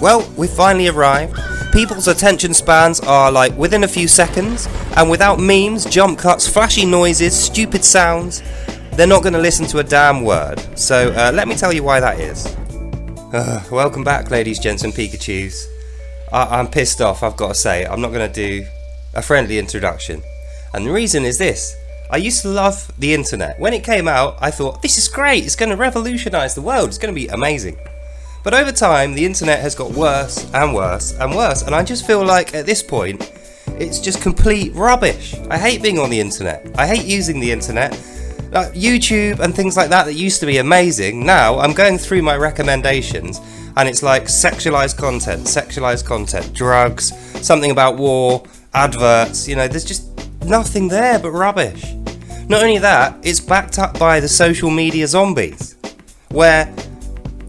Well, we've finally arrived. People's attention spans are like within a few seconds, and without memes, jump cuts, flashy noises, stupid sounds, they're not going to listen to a damn word. So let me tell you why that is. Welcome back, ladies, gents and Pikachus. I'm pissed off, I've got to say. I'm not going to do a friendly introduction. And the reason is this. I used to love the internet. When it came out, I thought, this is great, it's going to revolutionise the world, it's going to be amazing. But over time, the internet has got worse and worse and worse, and I just feel like at this point, it's just complete rubbish. I hate being on the internet. I hate using the internet. YouTube and things like that used to be amazing. Now, I'm going through my recommendations, and it's like sexualised content, drugs, something about war, adverts, there's just nothing there but rubbish. Not only that, it's backed up by the social media zombies, where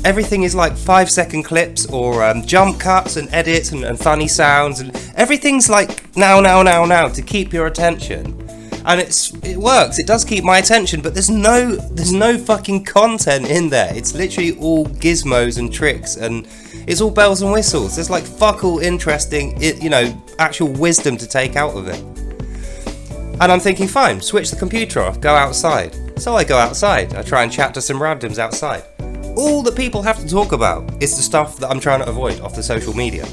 everything is like 5-second clips or jump cuts and edits and funny sounds, and everything's like now to keep your attention. And it works, it does keep my attention, but there's no fucking content in there. It's literally all gizmos and tricks, and it's all bells and whistles. There's like fuck all interesting, actual wisdom to take out of it. And I'm thinking, fine, switch the computer off, go outside. So I go outside, I try and chat to some randoms outside. All that people have to talk about is the stuff that I'm trying to avoid off the social media.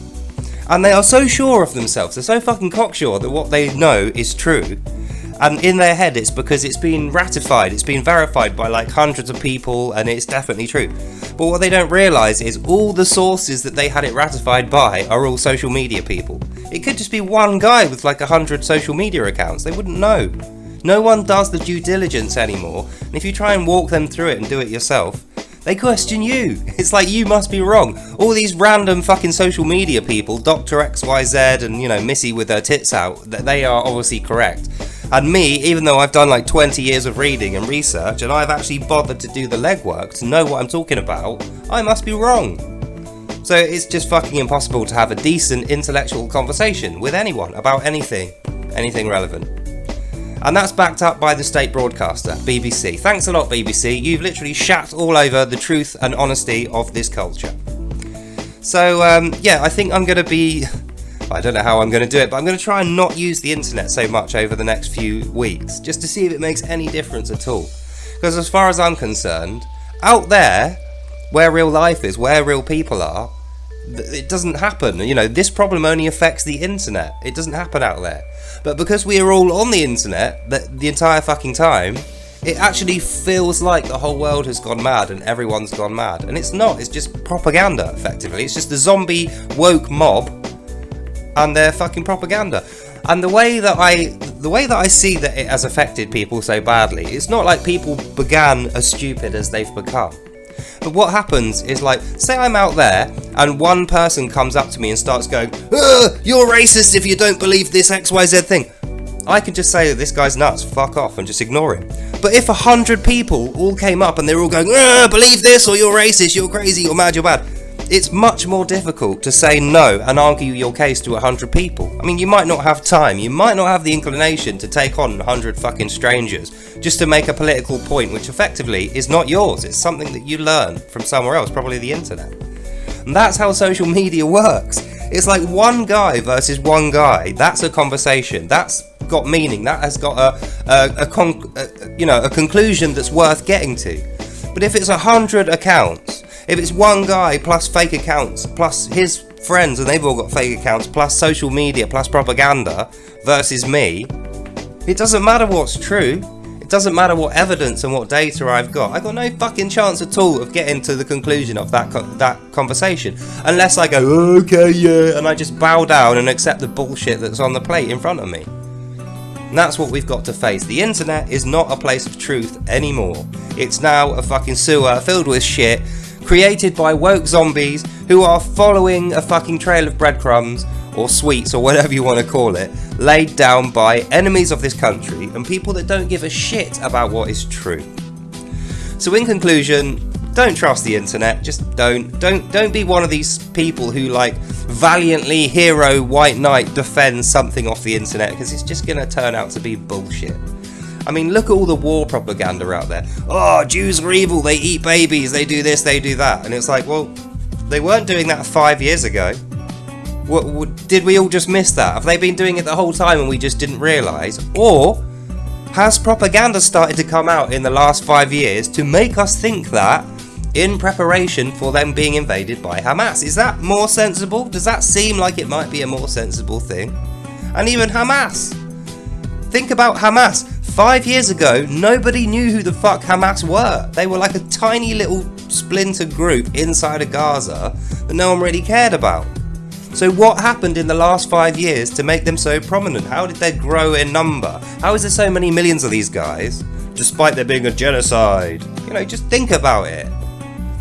And they are so sure of themselves, they're so fucking cocksure that what they know is true. And in their head it's because it's been ratified, it's been verified by like hundreds of people, and it's definitely true. But what they don't realise is all the sources that they had it ratified by are all social media people. It could just be one guy with like 100 social media accounts, they wouldn't know. No one does the due diligence anymore, and if you try and walk them through it and do it yourself, they question you. It's like you must be wrong. All these random fucking social media people, Dr. XYZ and, Missy with her tits out, they are obviously correct. And me, even though I've done like 20 years of reading and research, and I've actually bothered to do the legwork to know what I'm talking about, I must be wrong. So it's just fucking impossible to have a decent intellectual conversation with anyone about anything relevant. And that's backed up by the state broadcaster, BBC. Thanks a lot, BBC. You've literally shat all over the truth and honesty of this culture. So, I think I'm going to be... I don't know how I'm going to do it, but I'm going to try and not use the internet so much over the next few weeks, just to see if it makes any difference at all. Because as far as I'm concerned, out there, where real life is, where real people are, it doesn't happen. This problem only affects the internet. It doesn't happen out there. But because we are all on the internet the entire fucking time, it actually feels like the whole world has gone mad and everyone's gone mad. And it's not. It's just propaganda, effectively. It's just the zombie woke mob and their fucking propaganda. And the way that I see that it has affected people so badly, it's not like people began as stupid as they've become. But what happens is, like, say I'm out there and one person comes up to me and starts going, you're racist if you don't believe this XYZ thing. I can just say that this guy's nuts, fuck off, and just ignore him. But if 100 people all came up and they're all going, believe this, or you're racist, you're crazy, you're mad, it's much more difficult to say no and argue your case to 100 people. I mean, you might not have time, you might not have the inclination to take on 100 fucking strangers just to make a political point which effectively is not yours. It's something that you learn from somewhere else, probably the internet. And that's how social media works. It's like one guy versus one guy. That's a conversation. That's got meaning. That has got a conclusion that's worth getting to. But if it's 100 accounts, if it's one guy plus fake accounts, plus his friends and they've all got fake accounts, plus social media, plus propaganda, versus me, it doesn't matter what's true. It doesn't matter what evidence and what data I've got no fucking chance at all of getting to the conclusion of that conversation. Unless I go, okay, yeah, and I just bow down and accept the bullshit that's on the plate in front of me. And that's what we've got to face. The internet is not a place of truth anymore. It's now a fucking sewer filled with shit, created by woke zombies who are following a fucking trail of breadcrumbs, or sweets, or whatever you want to call it, laid down by enemies of this country and people that don't give a shit about what is true. So in conclusion, don't trust the internet. Just don't be one of these people who like valiantly hero white knight defends something off the internet, because it's just going to turn out to be bullshit. I mean, look at all the war propaganda out there. Oh, Jews are evil, they eat babies, they do this, they do that. And it's like, well, They weren't doing that 5 years ago. Did we all just miss that? Have they been doing it the whole time and we just didn't realise? Or has propaganda started to come out in the last 5 years to make us think that in preparation for them being invaded by Hamas? Is that more sensible? Does that seem like it might be a more sensible thing? And even Hamas. Think about Hamas. 5 years ago, nobody knew who the fuck Hamas were. They were like a tiny little splinter group inside of Gaza that no one really cared about. So what happened in the last 5 years to make them so prominent? How did they grow in number? How is there so many millions of these guys, despite there being a genocide? You know, just think about it.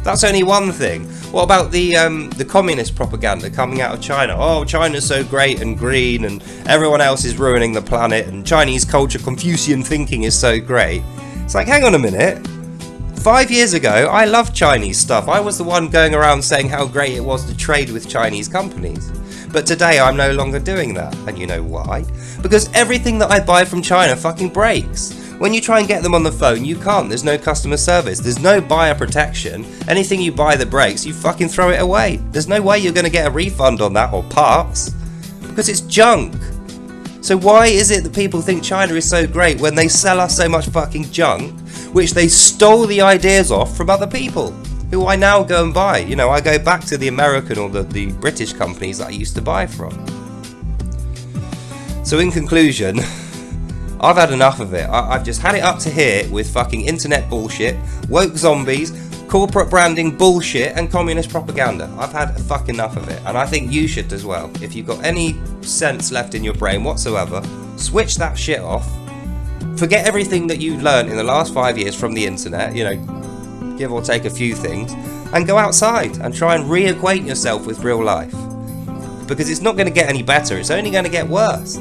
That's only one thing. What about the communist propaganda coming out of China? Oh, China's so great and green and everyone else is ruining the planet and Chinese culture, Confucian thinking is so great. It's like, hang on a minute. 5 years ago, I loved Chinese stuff. I was the one going around saying how great it was to trade with Chinese companies. But today, I'm no longer doing that. And you know why? Because everything that I buy from China fucking breaks. When you try and get them on the phone, you can't. There's no customer service. There's no buyer protection. Anything you buy that breaks, you fucking throw it away. There's no way you're going to get a refund on that or parts. Because it's junk. So why is it that people think China is so great when they sell us so much fucking junk, which they stole the ideas off from other people, who I now go and buy? You know, I go back to the American or the British companies that I used to buy from. So in conclusion, I've had enough of it. I've just had it up to here with fucking internet bullshit, woke zombies, corporate branding bullshit and communist propaganda. I've had fucking enough of it, and I think you should as well. If you've got any sense left in your brain whatsoever, switch that shit off. Forget everything that you've learned in the last 5 years from the internet, you know, give or take a few things, and go outside and try and reacquaint yourself with real life. Because it's not going to get any better, it's only going to get worse.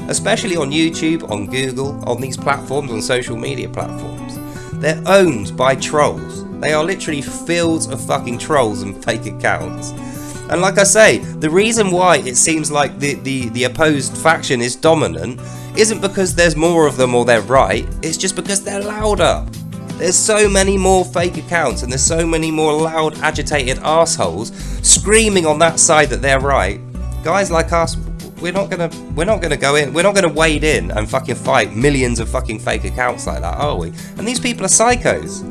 Especially on YouTube, on Google, on these platforms, on social media platforms. They're owned by trolls. They are literally fields of fucking trolls and fake accounts. And like I say, the reason why it seems like the opposed faction is dominant isn't because there's more of them or they're right, it's just because they're louder. There's so many more fake accounts and there's so many more loud, agitated assholes screaming on that side that they're right. Guys like us, we're not gonna go in, we're not gonna wade in and fucking fight millions of fucking fake accounts like that, are we? And these people are psychos.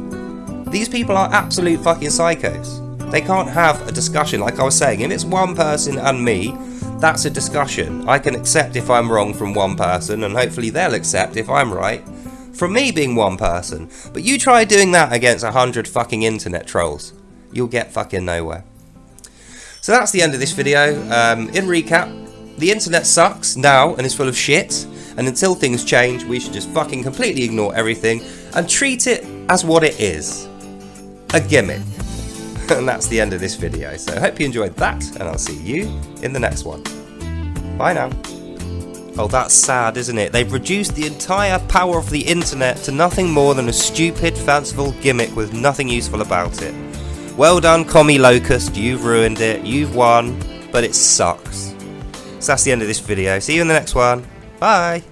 These people are absolute fucking psychos. They can't have a discussion, like I was saying. If it's one person and me, that's a discussion. I can accept if I'm wrong from one person, and hopefully they'll accept if I'm right from me being one person. But you try doing that against 100 fucking internet trolls. You'll get fucking nowhere. So that's the end of this video. In recap, the internet sucks now and is full of shit. And until things change, we should just fucking completely ignore everything and treat it as what it is. A gimmick. And that's the end of this video. So I hope you enjoyed that, and I'll see you in the next one. Bye now. Oh, that's sad, isn't it? They've reduced the entire power of the internet to nothing more than a stupid, fanciful gimmick with nothing useful about it. Well done, Commie Locust, you've ruined it, you've won, but it sucks. So that's the end of this video. See you in the next one. Bye.